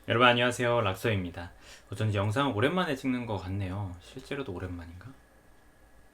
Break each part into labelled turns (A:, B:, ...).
A: 여러분 안녕하세요, 락서입니다. 전 영상을 오랜만에 찍는 것 같네요. 실제로도 오랜만인가?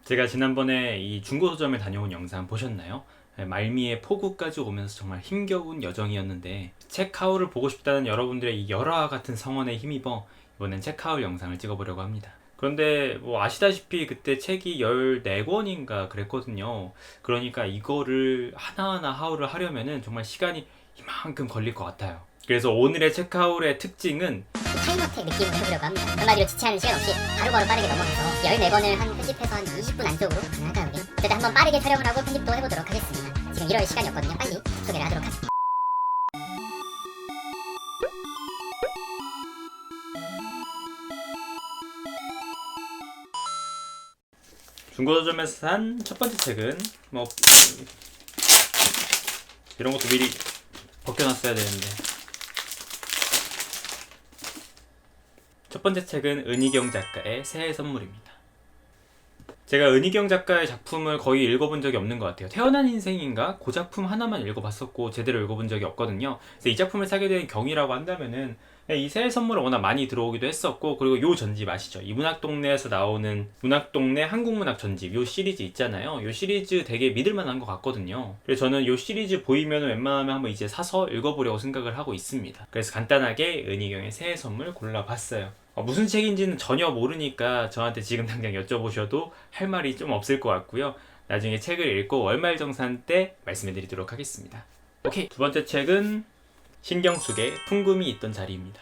A: 제가 지난번에 이 중고서점에 다녀온 영상 보셨나요? 말미에 포구까지 오면서 정말 힘겨운 여정이었는데 책하울을 보고 싶다는 여러분들의 이 열화와 같은 성원에 힘입어 이번엔 책하울 영상을 찍어보려고 합니다. 그런데 뭐 아시다시피 그때 책이 14권인가 그랬거든요. 그러니까 이거를 하나하나 하울을 하려면은 정말 시간이 이만큼 걸릴 것 같아요. 그래서 오늘의 책하울의 특징은
B: 타임어택 느낌으로 해보려고 합니다. 한마디로 지체하는 시간 없이 바로바로 빠르게 넘어가서 14권을 한 편집해서 한 20분 안쪽으로 가능할까요? 우리? 그때 한번 빠르게 촬영을 하고 편집도 해보도록 하겠습니다. 지금 이럴 시간이었거든요. 빨리 소개를 하도록 하겠습니다.
A: 중고서점에서 산 첫 번째 책은 뭐 이런 것도 미리 벗겨놨어야 되는데, 첫 번째 책은 은희경 작가의 새해 선물입니다. 제가 은희경 작가의 작품을 거의 읽어본 적이 없는 것 같아요. 태어난 인생인가? 그 작품 하나만 읽어봤었고 제대로 읽어본 적이 없거든요. 그래서 이 작품을 사게 된 경위라고 한다면은 이 새해 선물을 워낙 많이 들어오기도 했었고, 그리고 요 전집 아시죠? 이 문학동네에서 나오는 문학동네 한국문학 전집 요 시리즈 있잖아요. 요 시리즈 되게 믿을만한 것 같거든요. 그래서 저는 요 시리즈 보이면 웬만하면 한번 이제 사서 읽어보려고 생각을 하고 있습니다. 그래서 간단하게 은희경의 새해 선물 골라봤어요. 무슨 책인지는 전혀 모르니까 저한테 지금 당장 여쭤보셔도 할 말이 좀 없을 것 같고요. 나중에 책을 읽고 월말정산 때 말씀해드리도록 하겠습니다. 오케이, 두 번째 책은 신경숙의 풍금이 있던 자리입니다.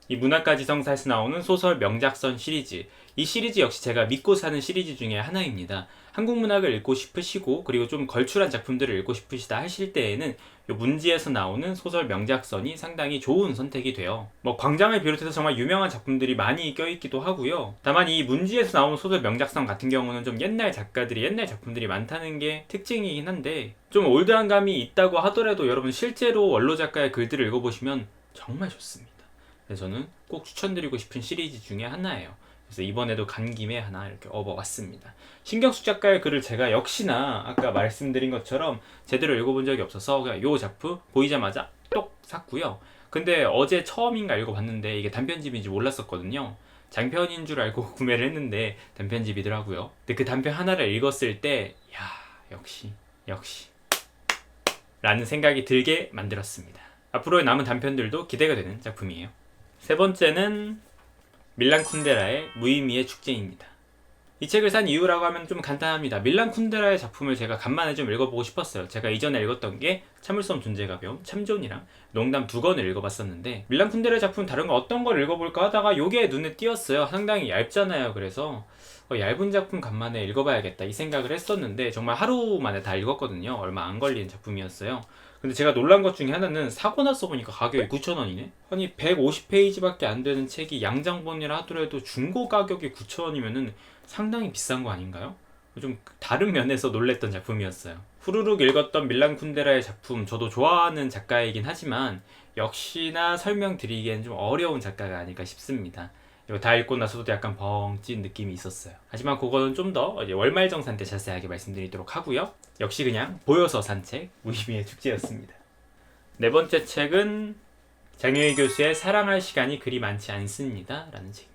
A: 이 문학가지성사에서 나오는 소설 명작선 시리즈, 이 시리즈 역시 제가 믿고 사는 시리즈 중에 하나입니다. 한국 문학을 읽고 싶으시고 그리고 좀 걸출한 작품들을 읽고 싶으시다 하실 때에는 이 문지에서 나오는 소설 명작선이 상당히 좋은 선택이 돼요. 뭐 광장을 비롯해서 정말 유명한 작품들이 많이 껴있기도 하고요. 다만 이 문지에서 나오는 소설 명작선 같은 경우는 좀 옛날 작가들이 옛날 작품들이 많다는 게 특징이긴 한데, 좀 올드한 감이 있다고 하더라도 여러분 실제로 원로 작가의 글들을 읽어보시면 정말 좋습니다. 그래서 저는 꼭 추천드리고 싶은 시리즈 중에 하나예요. 그래서 이번에도 간 김에 하나 이렇게 업어왔습니다. 신경숙 작가의 글을 제가 역시나 아까 말씀드린 것처럼 제대로 읽어본 적이 없어서 그냥 요 작품 보이자마자 똑 샀고요. 근데 어제 처음인가 읽어봤는데 이게 단편집인지 몰랐었거든요. 장편인 줄 알고 구매를 했는데 단편집이더라고요. 근데 그 단편 하나를 읽었을 때 역시 라는 생각이 들게 만들었습니다. 앞으로의 남은 단편들도 기대가 되는 작품이에요. 세 번째는 밀란 쿤데라의 무의미의 축제입니다. 이 책을 산 이유라고 하면 좀 간단합니다. 밀란 쿤데라의 작품을 제가 간만에 좀 읽어보고 싶었어요. 제가 이전에 읽었던 게 참을성 존재가 배움, 참존이랑 농담 2권을 읽어봤었는데, 밀란 쿤데라의 작품 다른 거 어떤 걸 읽어볼까 하다가 요게 눈에 띄었어요. 상당히 얇잖아요. 그래서 얇은 작품 간만에 읽어봐야겠다 이 생각을 했었는데 정말 하루 만에 다 읽었거든요. 얼마 안 걸린 작품이었어요. 근데 제가 놀란 것 중에 하나는 사고 나서 보니까 가격이 9,000원이네? 아니 150페이지밖에 안 되는 책이 양장본이라 하더라도 중고 가격이 9,000원이면은 상당히 비싼 거 아닌가요? 좀 다른 면에서 놀랬던 작품이었어요. 후루룩 읽었던 밀란 쿤데라의 작품, 저도 좋아하는 작가이긴 하지만 역시나 설명드리기엔 좀 어려운 작가가 아닐까 싶습니다. 이거 다 읽고 나서도 약간 벙찐 느낌이 있었어요. 하지만 그거는 좀 더 월말정산 때 자세하게 말씀드리도록 하고요. 역시 그냥 보여서 산 책, 무의미의 축제였습니다. 네 번째 책은 장효희 교수의 사랑할 시간이 그리 많지 않습니다 라는 책입니다.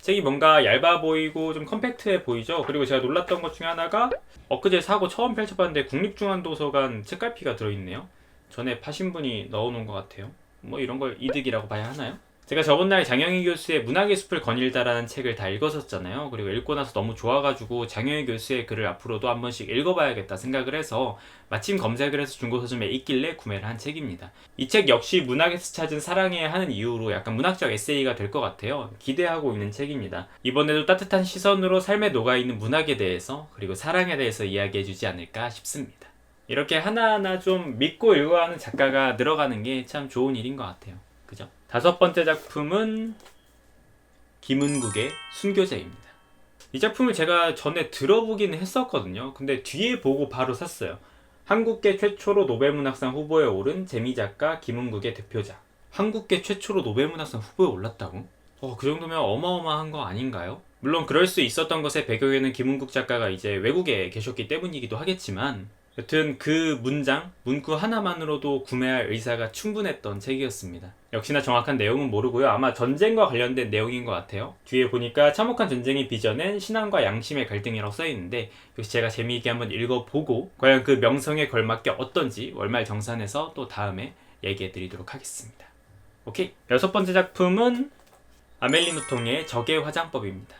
A: 책이 뭔가 얇아 보이고 좀 컴팩트해 보이죠. 그리고 제가 놀랐던 것 중에 하나가 엊그제 사고 처음 펼쳐봤는데 국립중앙도서관 책갈피가 들어있네요. 전에 파신 분이 넣어놓은 것 같아요. 뭐 이런 걸 이득이라고 봐야 하나요? 제가 저번날 장영희 교수의 문학의 숲을 거닐다라는 책을 다 읽었었잖아요. 그리고 읽고 나서 너무 좋아가지고 장영희 교수의 글을 앞으로도 한 번씩 읽어봐야겠다 생각을 해서 마침 검색을 해서 중고서점에 있길래 구매를 한 책입니다. 이 책 역시 문학에서 찾은 사랑해야 하는 이유로 약간 문학적 에세이가 될 것 같아요. 기대하고 있는 책입니다. 이번에도 따뜻한 시선으로 삶에 녹아있는 문학에 대해서 그리고 사랑에 대해서 이야기해주지 않을까 싶습니다. 이렇게 하나하나 좀 믿고 읽어야 하는 작가가 늘어가는 게 참 좋은 일인 것 같아요. 그죠? 다섯 번째 작품은 김은국의 순교자입니다. 이 작품을 제가 전에 들어보기는 했었거든요. 근데 뒤에 보고 바로 샀어요. 한국계 최초로 노벨문학상 후보에 오른 재미작가 김은국의 대표작. 한국계 최초로 노벨문학상 후보에 올랐다고? 그 정도면 어마어마한 거 아닌가요? 물론 그럴 수 있었던 것의 배경에는 김은국 작가가 이제 외국에 계셨기 때문이기도 하겠지만 여튼 그 문구 하나만으로도 구매할 의사가 충분했던 책이었습니다. 역시나 정확한 내용은 모르고요. 아마 전쟁과 관련된 내용인 것 같아요. 뒤에 보니까 참혹한 전쟁이 빚어낸 신앙과 양심의 갈등이라고 써있는데 역시 제가 재미있게 한번 읽어보고 과연 그 명성에 걸맞게 어떤지 월말정산에서 또 다음에 얘기해드리도록 하겠습니다. 오케이. 6번째 작품은 아멜리 노통의 적의 화장법입니다.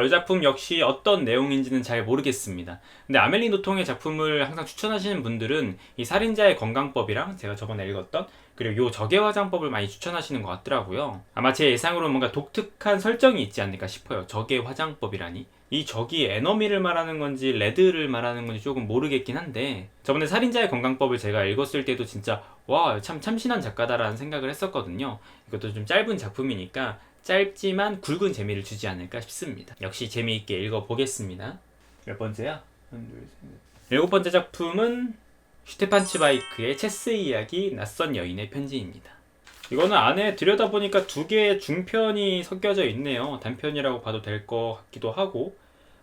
A: 이 작품 역시 어떤 내용인지는 잘 모르겠습니다. 근데 아멜리 노통의 작품을 항상 추천하시는 분들은 이 살인자의 건강법이랑 제가 저번에 읽었던 그리고 요 적의 화장법을 많이 추천하시는 것 같더라고요. 아마 제 예상으로 뭔가 독특한 설정이 있지 않을까 싶어요. 적의 화장법이라니. 이 적이 에너미를 말하는 건지 레드를 말하는 건지 조금 모르겠긴 한데 저번에 살인자의 건강법을 제가 읽었을 때도 진짜 와, 참 참신한 작가다라는 생각을 했었거든요. 이것도 좀 짧은 작품이니까 짧지만 굵은 재미를 주지 않을까 싶습니다. 역시 재미있게 읽어보겠습니다. 몇 번째야? 7번째 작품은 슈테판 츠바이크의 체스 이야기 낯선 여인의 편지입니다. 이거는 안에 들여다보니까 2개의 중편이 섞여져 있네요. 단편이라고 봐도 될 것 같기도 하고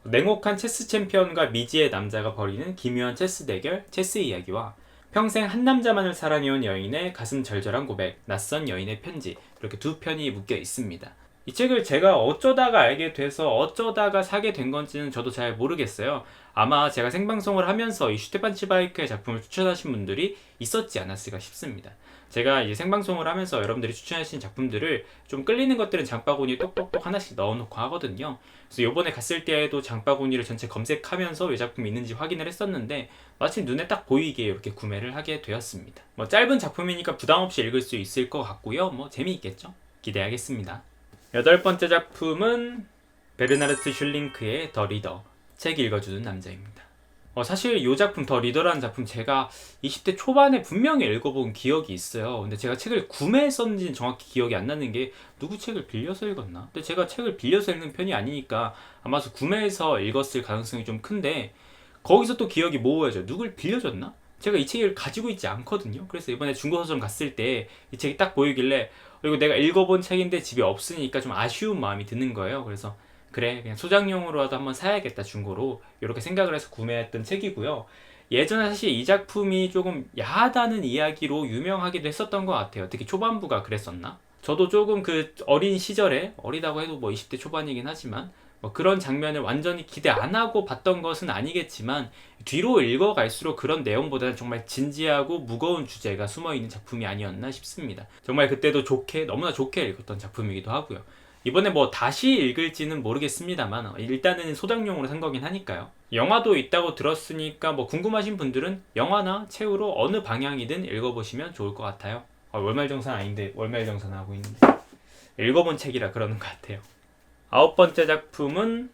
A: 냉혹한 체스 챔피언과 미지의 남자가 벌이는 기묘한 체스 대결 체스 이야기와 평생 한 남자만을 사랑해온 여인의 가슴 절절한 고백, 낯선 여인의 편지 이렇게 2편이 묶여 있습니다. 이 책을 제가 어쩌다가 알게 돼서 어쩌다가 사게 된 건지는 저도 잘 모르겠어요. 아마 제가 생방송을 하면서 이 슈테판 츠바이크의 작품을 추천하신 분들이 있었지 않았을까 싶습니다. 제가 이제 생방송을 하면서 여러분들이 추천하신 작품들을 좀 끌리는 것들은 장바구니에 똑똑똑 하나씩 넣어놓고 하거든요. 그래서 요번에 갔을 때에도 장바구니를 전체 검색하면서 이 작품이 있는지 확인을 했었는데 마침 눈에 딱 보이게 이렇게 구매를 하게 되었습니다. 짧은 작품이니까 부담없이 읽을 수 있을 것 같고요. 재미있겠죠? 기대하겠습니다. 8번째 작품은 베르나르트 슐링크의 더 리더, 책 읽어주는 남자입니다. 사실 이 작품 더 리더라는 작품 제가 20대 초반에 분명히 읽어본 기억이 있어요. 근데 제가 책을 구매했었는지는 정확히 기억이 안 나는 게 누구 책을 빌려서 읽었나? 근데 제가 책을 빌려서 읽는 편이 아니니까 아마도 구매해서 읽었을 가능성이 좀 큰데 거기서 또 기억이 모호해져요. 누굴 빌려줬나? 제가 이 책을 가지고 있지 않거든요. 그래서 이번에 중고서점 갔을 때 이 책이 딱 보이길래 이거 내가 읽어본 책인데 집에 없으니까 좀 아쉬운 마음이 드는 거예요. 그래서 그래 그냥 소장용으로라도 한번 사야겠다 중고로 이렇게 생각을 해서 구매했던 책이고요. 예전에 사실 이 작품이 조금 야하다는 이야기로 유명하기도 했었던 것 같아요. 특히 초반부가 그랬었나? 저도 조금 그 어린 시절에 어리다고 해도 20대 초반이긴 하지만 그런 장면을 완전히 기대 안 하고 봤던 것은 아니겠지만 뒤로 읽어갈수록 그런 내용보다는 정말 진지하고 무거운 주제가 숨어있는 작품이 아니었나 싶습니다. 정말 그때도 너무나 좋게 읽었던 작품이기도 하고요. 이번에 다시 읽을지는 모르겠습니다만 일단은 소장용으로 산 거긴 하니까요. 영화도 있다고 들었으니까 궁금하신 분들은 영화나 책으로 어느 방향이든 읽어보시면 좋을 것 같아요. 월말정산 아닌데 월말정산 하고 있는데 읽어본 책이라 그러는 것 같아요. 9번째 작품은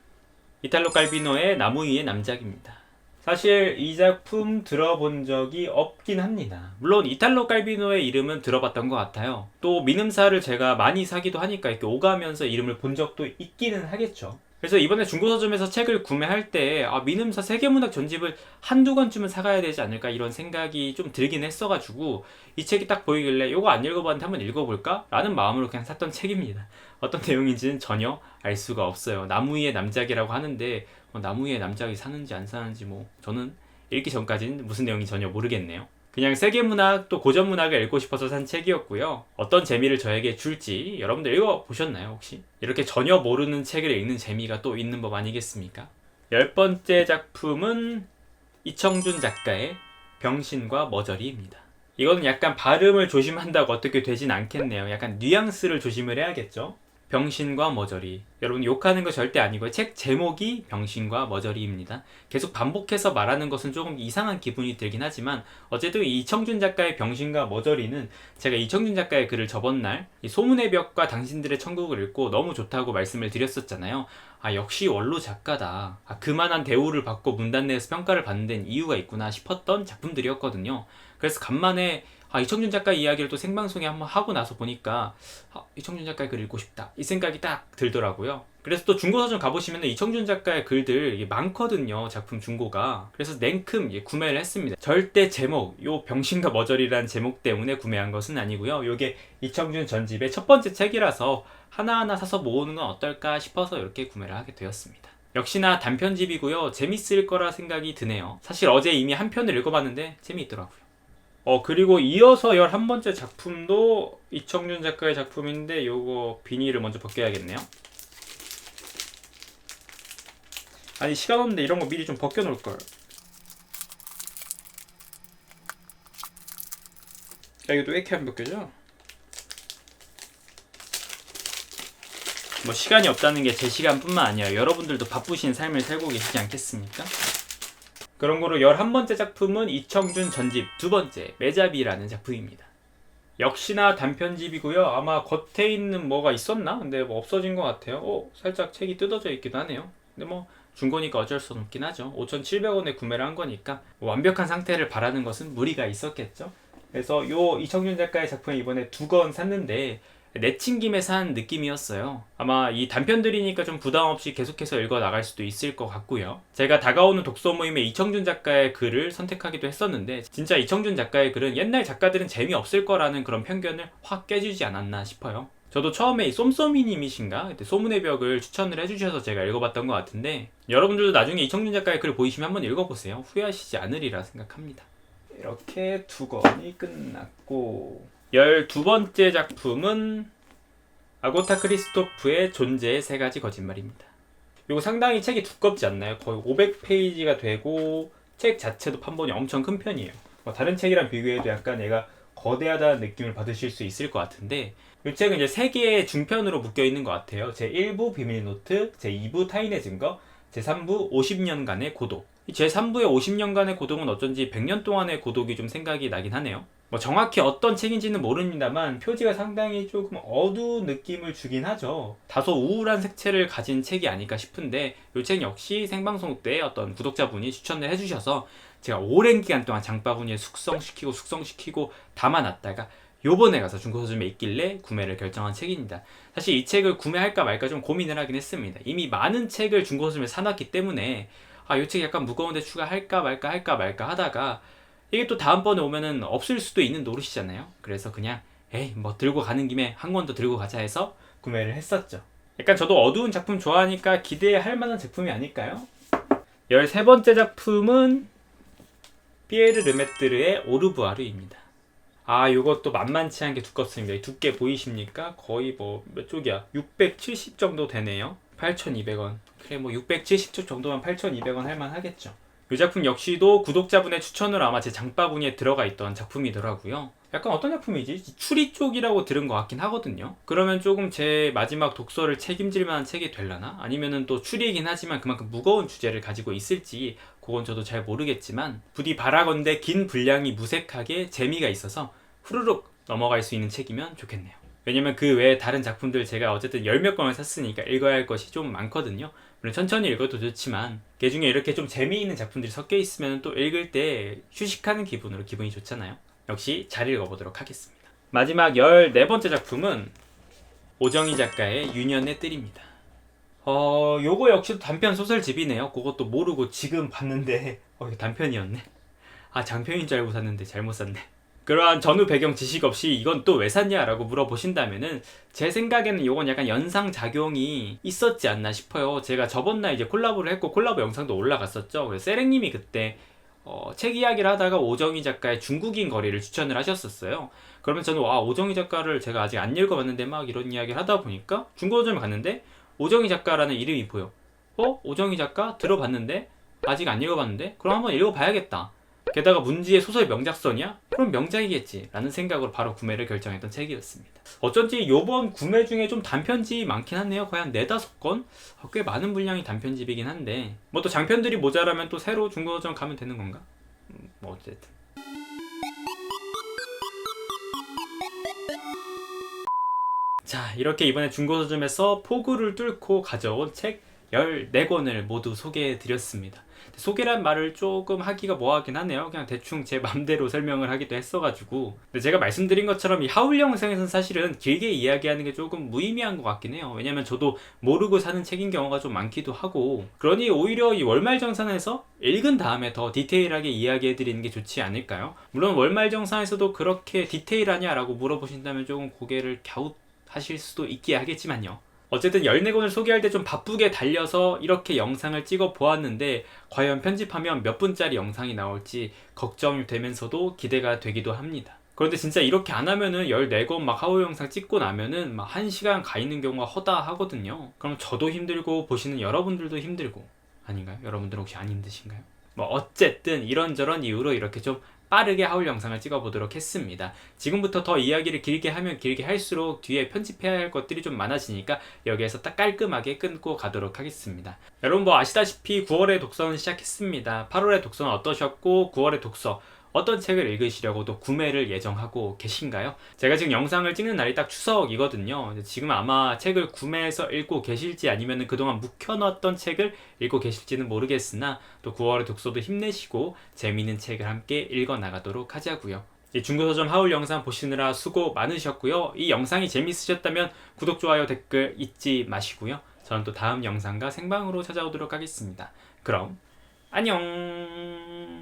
A: 이탈로 칼비노의 나무 위의 남작입니다. 사실 이 작품 들어본 적이 없긴 합니다. 물론 이탈로 칼비노의 이름은 들어봤던 것 같아요. 또 민음사를 제가 많이 사기도 하니까 이렇게 오가면서 이름을 본 적도 있기는 하겠죠. 그래서 이번에 중고서점에서 책을 구매할 때 민음사 세계문학 전집을 한두 권쯤은 사가야 되지 않을까 이런 생각이 좀 들긴 했어가지고 이 책이 딱 보이길래 이거 안 읽어봤는데 한번 읽어볼까? 라는 마음으로 그냥 샀던 책입니다. 어떤 내용인지는 전혀 알 수가 없어요. 나무 위의 남작이라고 하는데 나무 위의 남작이 사는지 안 사는지 저는 읽기 전까지는 무슨 내용인지 전혀 모르겠네요. 그냥 세계문학 또 고전문학을 읽고 싶어서 산 책이었고요. 어떤 재미를 저에게 줄지 여러분들 읽어보셨나요 혹시? 이렇게 전혀 모르는 책을 읽는 재미가 또 있는 법 아니겠습니까? 10번째 작품은 이청준 작가의 병신과 머저리입니다. 이거는 약간 발음을 조심한다고 어떻게 되진 않겠네요. 약간 뉘앙스를 조심을 해야겠죠? 병신과 머저리. 여러분 욕하는 거 절대 아니고요. 책 제목이 병신과 머저리입니다. 계속 반복해서 말하는 것은 조금 이상한 기분이 들긴 하지만 어쨌든 이청준 작가의 병신과 머저리는 제가 이청준 작가의 글을 저번날 소문의 벽과 당신들의 천국을 읽고 너무 좋다고 말씀을 드렸었잖아요. 역시 원로 작가다. 그만한 대우를 받고 문단 내에서 평가를 받는 데는 이유가 있구나 싶었던 작품들이었거든요. 그래서 간만에 이청준 작가 이야기를 또 생방송에 한번 하고 나서 보니까 이청준 작가의 글 읽고 싶다 이 생각이 딱 들더라고요. 그래서 또 중고서점 가보시면 이청준 작가의 글들 많거든요. 작품 중고가. 그래서 냉큼 구매를 했습니다. 절대 제목 요 병신과 머저리라는 제목 때문에 구매한 것은 아니고요. 요게 이청준 전집의 첫 번째 책이라서 하나하나 사서 모으는 건 어떨까 싶어서 이렇게 구매를 하게 되었습니다. 역시나 단편집이고요. 재밌을 거라 생각이 드네요. 사실 어제 이미 한 편을 읽어봤는데 재미있더라고요. 그리고 이어서 11번째 작품도 이청준 작가의 작품인데 요거 비닐을 먼저 벗겨야겠네요. 아니 시간 없는데 이런 거 미리 좀 벗겨놓을걸. 야 이거 또 왜 이렇게 안 벗겨져? 뭐 시간이 없다는 게 제 시간뿐만 아니라 여러분들도 바쁘신 삶을 살고 계시지 않겠습니까? 그런 거로 11번째 작품은 이청준 전집 두 번째 매잡이라는 작품입니다. 역시나 단편집이고요. 아마 겉에 있는 뭐가 있었나? 근데 뭐 없어진 것 같아요. 살짝 책이 뜯어져 있기도 하네요. 근데 뭐 중고니까 어쩔 수 없긴 하죠. 5,700원에 구매를 한 거니까 완벽한 상태를 바라는 것은 무리가 있었겠죠. 그래서 요 이청준 작가의 작품을 이번에 2권 샀는데 내친김에 산 느낌이었어요. 아마 이 단편들이니까 좀 부담없이 계속해서 읽어 나갈 수도 있을 것 같고요. 제가 다가오는 독서 모임에 이청준 작가의 글을 선택하기도 했었는데 진짜 이청준 작가의 글은 옛날 작가들은 재미없을 거라는 그런 편견을 확 깨주지 않았나 싶어요. 저도 처음에 이 쏨쏨이님이신가 그때 소문의 벽을 추천을 해주셔서 제가 읽어봤던 것 같은데 여러분들도 나중에 이청준 작가의 글 보이시면 한번 읽어보세요. 후회하시지 않으리라 생각합니다. 이렇게 2권이 끝났고 12번째 작품은 아고타 크리스토프의 존재의 3가지 거짓말입니다. 이거 상당히 책이 두껍지 않나요? 거의 500페이지가 되고 책 자체도 판본이 엄청 큰 편이에요. 다른 책이랑 비교해도 약간 얘가 거대하다는 느낌을 받으실 수 있을 것 같은데 이 책은 이제 3개의 중편으로 묶여 있는 것 같아요. 제1부 비밀노트, 제2부 타인의 증거, 제3부 50년간의 고독. 이 제3부의 50년간의 고독은 어쩐지 100년 동안의 고독이 좀 생각이 나긴 하네요. 뭐 정확히 어떤 책인지는 모릅니다만 표지가 상당히 조금 어두운 느낌을 주긴 하죠. 다소 우울한 색채를 가진 책이 아닐까 싶은데 이 책 역시 생방송 때 어떤 구독자분이 추천을 해주셔서 제가 오랜 기간 동안 장바구니에 숙성시키고 담아놨다가 요번에 가서 중고서점에 있길래 구매를 결정한 책입니다. 사실 이 책을 구매할까 말까 좀 고민을 하긴 했습니다. 이미 많은 책을 중고서점에 사놨기 때문에 이 책 약간 무거운데 추가할까 말까 하다가 이게 또 다음번에 오면은 없을 수도 있는 노릇이잖아요. 그래서 그냥 뭐 들고 가는 김에 한 권 더 들고 가자 해서 구매를 했었죠. 약간 저도 어두운 작품 좋아하니까 기대할 만한 작품이 아닐까요? 13번째 작품은 피에르 르메뜨르의 오르부아르입니다. 요것도 만만치 않게 두껍습니다. 이 두께 보이십니까? 거의 몇 쪽이야? 670 정도 되네요. 8,200원. 그래 670쪽 정도면 8,200원 할만 하겠죠. 이 작품 역시도 구독자분의 추천으로 아마 제 장바구니에 들어가 있던 작품이더라고요. 약간 어떤 작품이지? 추리 쪽이라고 들은 것 같긴 하거든요. 그러면 조금 제 마지막 독서를 책임질 만한 책이 되려나? 아니면은 또 추리이긴 하지만 그만큼 무거운 주제를 가지고 있을지 그건 저도 잘 모르겠지만 부디 바라건대 긴 분량이 무색하게 재미가 있어서 후루룩 넘어갈 수 있는 책이면 좋겠네요. 왜냐면 그 외에 다른 작품들 제가 어쨌든 10몇 권을 샀으니까 읽어야 할 것이 좀 많거든요. 물론 천천히 읽어도 좋지만 그 중에 이렇게 좀 재미있는 작품들이 섞여 있으면 또 읽을 때 휴식하는 기분으로 기분이 좋잖아요. 역시 잘 읽어보도록 하겠습니다. 마지막 14번째 작품은 오정희 작가의 유년의 뜰입니다. 요거 역시도 단편 소설집이네요. 그것도 모르고 지금 봤는데 이거 단편이었네. 장편인 줄 알고 샀는데 잘못 샀네. 그러한 전후 배경 지식 없이 이건 또 왜 샀냐라고 물어보신다면은 제 생각에는 이건 약간 연상작용이 있었지 않나 싶어요. 제가 저번날 이제 콜라보를 했고 콜라보 영상도 올라갔었죠. 그래서 세랭님이 그때 책 이야기를 하다가 오정희 작가의 중국인 거리를 추천을 하셨었어요. 그러면 저는 오정희 작가를 제가 아직 안 읽어봤는데 막 이런 이야기를 하다 보니까 중고서점에 갔는데 오정희 작가라는 이름이 보여. 오정희 작가? 들어봤는데 아직 안 읽어봤는데? 그럼 한번 읽어봐야겠다. 게다가 문지의 소설 명작선이야? 그럼 명작이겠지 라는 생각으로 바로 구매를 결정했던 책이었습니다. 어쩐지 요번 구매 중에 좀 단편집이 많긴 하네요. 거의 한 4-5권? 꽤 많은 분량이 단편집이긴 한데 뭐 또 장편들이 모자라면 또 새로 중고서점 가면 되는 건가? 뭐 어쨌든 자, 이렇게 이번에 중고서점에서 포구를 뚫고 가져온 책 14권을 모두 소개해드렸습니다. 소개란 말을 조금 하기가 뭐하긴 하네요. 그냥 대충 제 맘대로 설명을 하기도 했어가지고. 근데 제가 말씀드린 것처럼 이 하울 영상에서는 사실은 길게 이야기하는 게 조금 무의미한 것 같긴 해요. 왜냐면 저도 모르고 사는 책인 경우가 좀 많기도 하고, 그러니 오히려 이 월말정산에서 읽은 다음에 더 디테일하게 이야기해드리는 게 좋지 않을까요? 물론 월말정산에서도 그렇게 디테일하냐라고 물어보신다면 조금 고개를 갸웃하실 수도 있게 하겠지만요. 어쨌든 14권을 소개할 때 좀 바쁘게 달려서 이렇게 영상을 찍어 보았는데 과연 편집하면 몇 분짜리 영상이 나올지 걱정이 되면서도 기대가 되기도 합니다. 그런데 진짜 이렇게 안 하면은 14권 막 하우 영상 찍고 나면은 막 1시간 가 있는 경우가 허다하거든요. 그럼 저도 힘들고 보시는 여러분들도 힘들고 아닌가요? 여러분들 혹시 안 힘드신가요? 뭐 어쨌든 이런저런 이유로 이렇게 좀 빠르게 하울 영상을 찍어보도록 했습니다. 지금부터 더 이야기를 길게 하면 길게 할수록 뒤에 편집해야 할 것들이 좀 많아지니까 여기에서 딱 깔끔하게 끊고 가도록 하겠습니다. 여러분 뭐 아시다시피 9월에 독서는 시작했습니다. 8월에 독서는 어떠셨고 9월에 독서 어떤 책을 읽으시려고 또 구매를 예정하고 계신가요? 제가 지금 영상을 찍는 날이 딱 추석이거든요. 지금 아마 책을 구매해서 읽고 계실지 아니면 그동안 묵혀놨던 책을 읽고 계실지는 모르겠으나 또 9월의 독서도 힘내시고 재미있는 책을 함께 읽어나가도록 하자고요. 중고서점 하울 영상 보시느라 수고 많으셨고요. 이 영상이 재밌으셨다면 구독, 좋아요, 댓글 잊지 마시고요. 저는 또 다음 영상과 생방으로 찾아오도록 하겠습니다. 그럼 안녕.